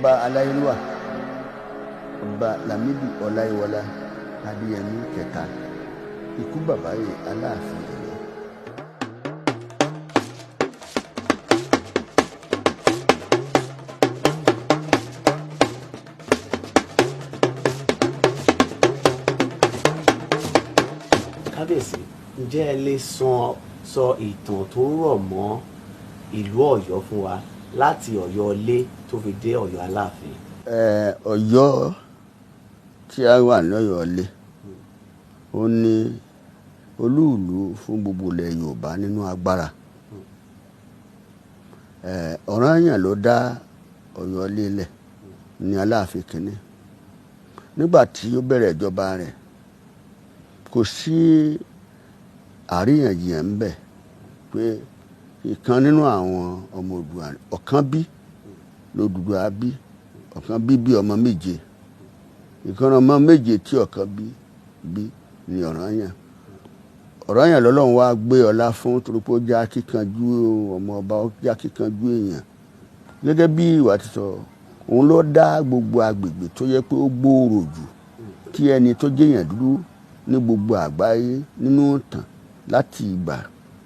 ọba aláyélúwà ọba Lámídì Ọláyíwọlá Adeyemi kẹta ikú bàbá yìí Aláàfin Ọ̀yọ́. Kábíyèsí, ǹjẹ́ ẹ lè sọ ìtàn tó rọ̀ mọ́ ìlú Ọ̀yọ́ fún wa láti Ọ̀yọ́ ilé tó fi dé Ọ̀yọ́ Aláàfin? Ọ̀yọ́ tí a wà ní Ọ̀yọ́ ilé ó ní olúùlú fún gbogbo ilẹ̀ Yorùbá nínú agbára. Ọ̀ranyàn ló dá Ọ̀yọ́ ilé lẹ̀ ní Aláàfin kìíní. Nígbà tí ó bẹ̀rẹ̀ ìjọba rẹ̀ kò sí àríyànjiyàn ń bẹ pé ìkan nínú àwọn ọmọ Oòduà ọ̀kan bí l'Oòduà bí ọ̀kan bí ọmọ méje, ìkan ọmọ méje tí ọ̀kan bí ní Ọ̀ranyàn. Ọ̀ranyàn lọ́lọ́run wá gbé ọlá fún torí pé ó jẹ́ akíkanjú ọmọ ọba, ó jẹ́ akíkanjú èèyàn. Gẹ́gẹ́ bí ìwà ti sọ, òun ló dá gbogbo agbègbè tó yẹ pé ó gbòòrò jù kí ẹni tó jẹ́yàn dúró ní gbogbo àgbáyé nínú ìtàn láti ìgbà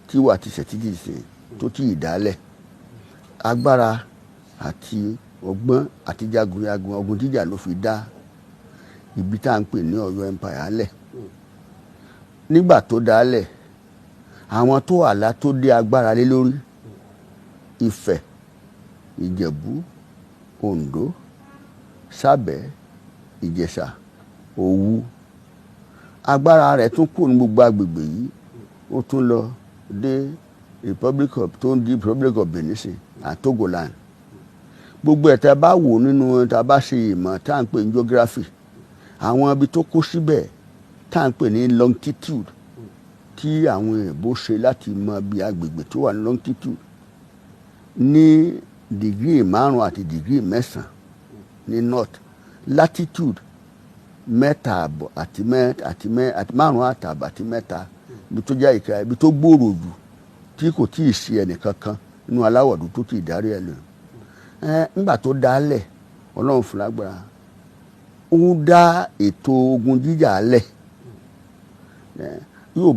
tí ìwà ti ṣẹ̀tìtì ṣe tó ti ìdálẹ̀. Agbára àti ọgbọ́n àti jagunjagun ogun jíjà ló fi dá ibi tá à ń pè ní Ọ̀yọ́ Empire lẹ̀. Nígbà tó dálẹ̀, àwọn tó àlá tó dé agbára lé lórí Ifẹ̀, Ìjẹ̀bú, Oǹdó, Sábẹ̀, Ìjẹ̀ṣà, Òwu. Agbára rẹ̀ tún kù ní gbogbo agbègbè yìí, ó tún lọ dé Republic of Benin àti Togoland. Gbogbo ẹ̀ tá bá wò nínú tá bá ṣe ìmọ̀ tá à ń pè ní geography, àwọn ibi tó kó síbẹ̀ tá à ń pè ní longitude tí àwọn èèbó ṣe láti mọ bí agbègbè tó wà ní longitude ní dìgírì 5 àti dìgírì 9 ní north, latitude 3.5 àti 5.5 àti 3 ibi tó jẹ́ ìkà ibi tó gbòòrò jù tí kò tí ì sí ẹnìkankan nínú aláwọ̀ dúdú tó ti darí ẹ̀ lọ. Nígbà tó dálẹ̀, Ọlọ́run fún lágbára, ó dá ètò ogun jíjà lẹ̀. Yorùbá